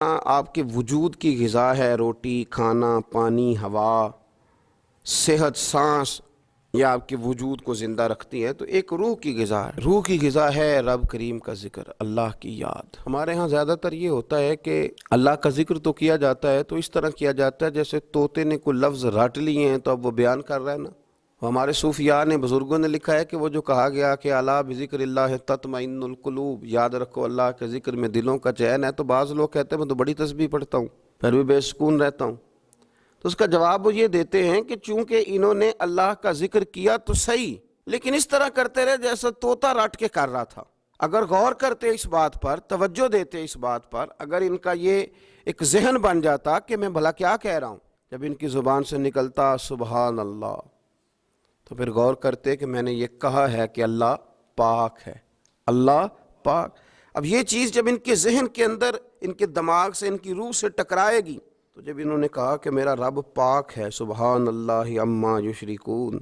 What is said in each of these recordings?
آپ کے وجود کی غذا ہے، روٹی، کھانا، پانی، ہوا، صحت، سانس، یہ آپ کے وجود کو زندہ رکھتی ہے۔ تو ایک روح کی غذا ہے، روح کی غذا ہے رب کریم کا ذکر، اللہ کی یاد۔ ہمارے ہاں زیادہ تر یہ ہوتا ہے کہ اللہ کا ذکر تو کیا جاتا ہے تو اس طرح کیا جاتا ہے جیسے طوطے نے کوئی لفظ رٹ لیے ہیں تو اب وہ بیان کر رہا ہے نا۔ ہمارے صوفیاء نے، بزرگوں نے لکھا ہے کہ وہ جو کہا گیا کہ الا بذکر اللہ تطمئن القلوب، یاد رکھو اللہ کے ذکر میں دلوں کا چین ہے، تو بعض لوگ کہتے ہیں میں تو بڑی تسبیح پڑھتا ہوں پھر بھی بے سکون رہتا ہوں۔ تو اس کا جواب وہ یہ دیتے ہیں کہ چونکہ انہوں نے اللہ کا ذکر کیا تو صحیح، لیکن اس طرح کرتے رہے جیسا طوطا رٹ کے کر رہا تھا۔ اگر غور کرتے اس بات پر، توجہ دیتے اس بات پر، اگر ان کا یہ ایک ذہن بن جاتا کہ میں بھلا کیا کہہ رہا ہوں، جب ان کی زبان سے نکلتا سبحان اللہ، تو پھر غور کرتے کہ میں نے یہ کہا ہے کہ اللہ پاک ہے، اللہ پاک۔ اب یہ چیز جب ان کے ذہن کے اندر، ان کے دماغ سے، ان کی روح سے ٹکرائے گی، تو جب انہوں نے کہا کہ میرا رب پاک ہے، سبحان اللہ عما یشرکون،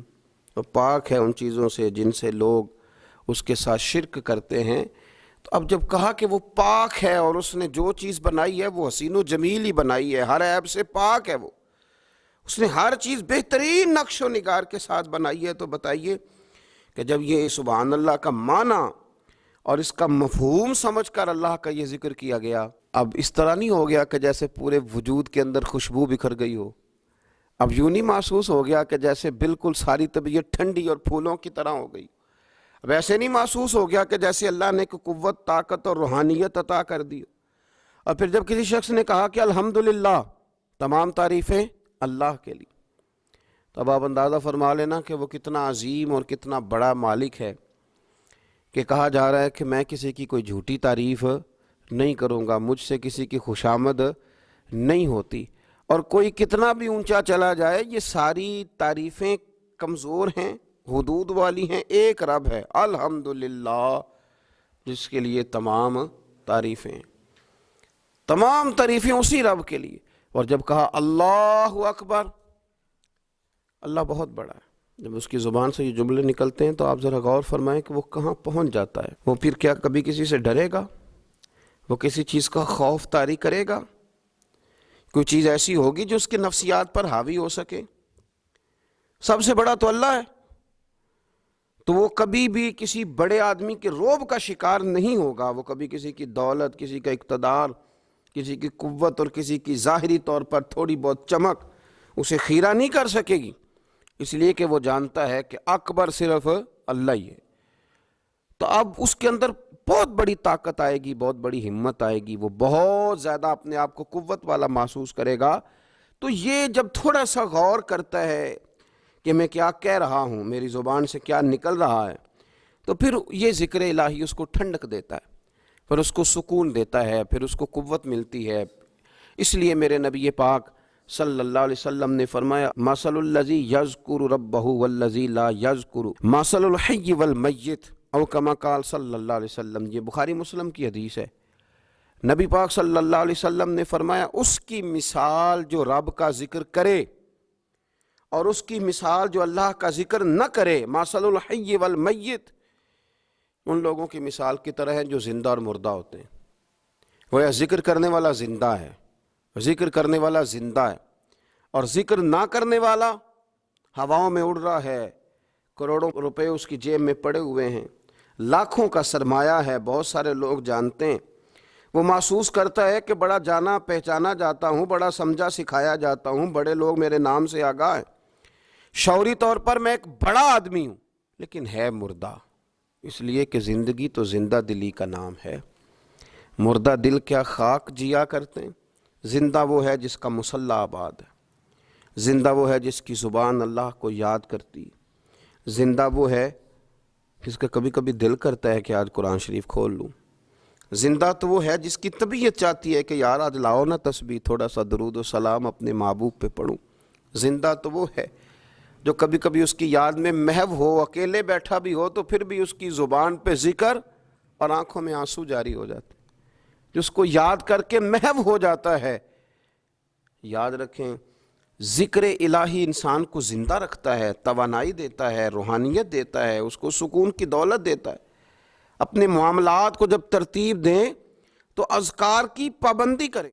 تو پاک ہے ان چیزوں سے جن سے لوگ اس کے ساتھ شرک کرتے ہیں، تو اب جب کہا کہ وہ پاک ہے اور اس نے جو چیز بنائی ہے وہ حسین و جمیل ہی بنائی ہے، ہر عیب سے پاک ہے، وہ اس نے ہر چیز بہترین نقش و نگار کے ساتھ بنائی ہے، تو بتائیے کہ جب یہ سبحان اللہ کا معنی اور اس کا مفہوم سمجھ کر اللہ کا یہ ذکر کیا گیا، اب اس طرح نہیں ہو گیا کہ جیسے پورے وجود کے اندر خوشبو بکھر گئی ہو، اب یوں نہیں محسوس ہو گیا کہ جیسے بالکل ساری طبیعت ٹھنڈی اور پھولوں کی طرح ہو گئی، اب ایسے نہیں محسوس ہو گیا کہ جیسے اللہ نے قوت، طاقت اور روحانیت عطا کر دی۔ اور پھر جب کسی شخص نے کہا کہ الحمدللہ، تمام تعریفیں اللہ کے لیے، تو اب آپ اندازہ فرما لینا کہ وہ کتنا عظیم اور کتنا بڑا مالک ہے کہ کہا جا رہا ہے کہ میں کسی کی کوئی جھوٹی تعریف نہیں کروں گا، مجھ سے کسی کی خوشامد نہیں ہوتی، اور کوئی کتنا بھی اونچا چلا جائے یہ ساری تعریفیں کمزور ہیں، حدود والی ہیں، ایک رب ہے الحمدللہ جس کے لیے تمام تعریفیں، تمام تعریفیں اسی رب کے لیے۔ اور جب کہا اللہ اکبر، اللہ بہت بڑا ہے، جب اس کی زبان سے یہ جملے نکلتے ہیں تو آپ ذرا غور فرمائیں کہ وہ کہاں پہنچ جاتا ہے۔ وہ پھر کیا کبھی کسی سے ڈرے گا؟ وہ کسی چیز کا خوف طاری کرے گا؟ کوئی چیز ایسی ہوگی جو اس کے نفسیات پر حاوی ہو سکے؟ سب سے بڑا تو اللہ ہے، تو وہ کبھی بھی کسی بڑے آدمی کے رعب کا شکار نہیں ہوگا، وہ کبھی کسی کی دولت، کسی کا اقتدار، کسی کی قوت اور کسی کی ظاہری طور پر تھوڑی بہت چمک اسے خیرہ نہیں کر سکے گی، اس لیے کہ وہ جانتا ہے کہ اکبر صرف اللہ ہی ہے۔ تو اب اس کے اندر بہت بڑی طاقت آئے گی، بہت بڑی ہمت آئے گی، وہ بہت زیادہ اپنے آپ کو قوت والا محسوس کرے گا۔ تو یہ جب تھوڑا سا غور کرتا ہے کہ میں کیا کہہ رہا ہوں، میری زبان سے کیا نکل رہا ہے، تو پھر یہ ذکر الہی اس کو ٹھنڈک دیتا ہے، پھر اس کو سکون دیتا ہے، پھر اس کو قوت ملتی ہے۔ اس لیے میرے نبی پاک صلی اللہ علیہ وسلم نے فرمایا مثل الذی یذکر ربہ والذی لا یذکر مثل الحی والمیت، او کما قال صلی اللہ علیہ وسلم۔ یہ بخاری مسلم کی حدیث ہے۔ نبی پاک صلی اللہ علیہ وسلم نے فرمایا اس کی مثال جو رب کا ذکر کرے اور اس کی مثال جو اللہ کا ذکر نہ کرے، مثل الحی والمیت، ان لوگوں کی مثال کی طرح ہے جو زندہ اور مردہ ہوتے ہیں۔ گویا ذکر کرنے والا زندہ ہے، ذکر کرنے والا زندہ ہے، اور ذکر نہ کرنے والا ہواؤں میں اڑ رہا ہے، کروڑوں روپے اس کی جیب میں پڑے ہوئے ہیں، لاکھوں کا سرمایہ ہے، بہت سارے لوگ جانتے ہیں، وہ محسوس کرتا ہے کہ بڑا جانا پہچانا جاتا ہوں، بڑا سمجھا سکھایا جاتا ہوں، بڑے لوگ میرے نام سے آگاہ ہیں، شعوری طور پر میں ایک بڑا آدمی ہوں، لیکن ہے مردہ، اس لیے کہ زندگی تو زندہ دلی کا نام ہے۔ مردہ دل کیا خاک جیا کرتے ہیں، زندہ وہ ہے جس کا مصلی آباد ہے، زندہ وہ ہے جس کی زبان اللہ کو یاد کرتی، زندہ وہ ہے جس کا کبھی کبھی دل کرتا ہے کہ آج قرآن شریف کھول لوں، زندہ تو وہ ہے جس کی طبیعت چاہتی ہے کہ یار آج لاؤ نا تسبیح، تھوڑا سا درود و سلام اپنے محبوب پہ پڑھوں، زندہ تو وہ ہے جو کبھی کبھی اس کی یاد میں محو ہو، اکیلے بیٹھا بھی ہو تو پھر بھی اس کی زبان پہ ذکر اور آنکھوں میں آنسو جاری ہو جاتے، جس کو یاد کر کے محو ہو جاتا ہے۔ یاد رکھیں ذکر الہی انسان کو زندہ رکھتا ہے، توانائی دیتا ہے، روحانیت دیتا ہے، اس کو سکون کی دولت دیتا ہے۔ اپنے معاملات کو جب ترتیب دیں تو اذکار کی پابندی کریں۔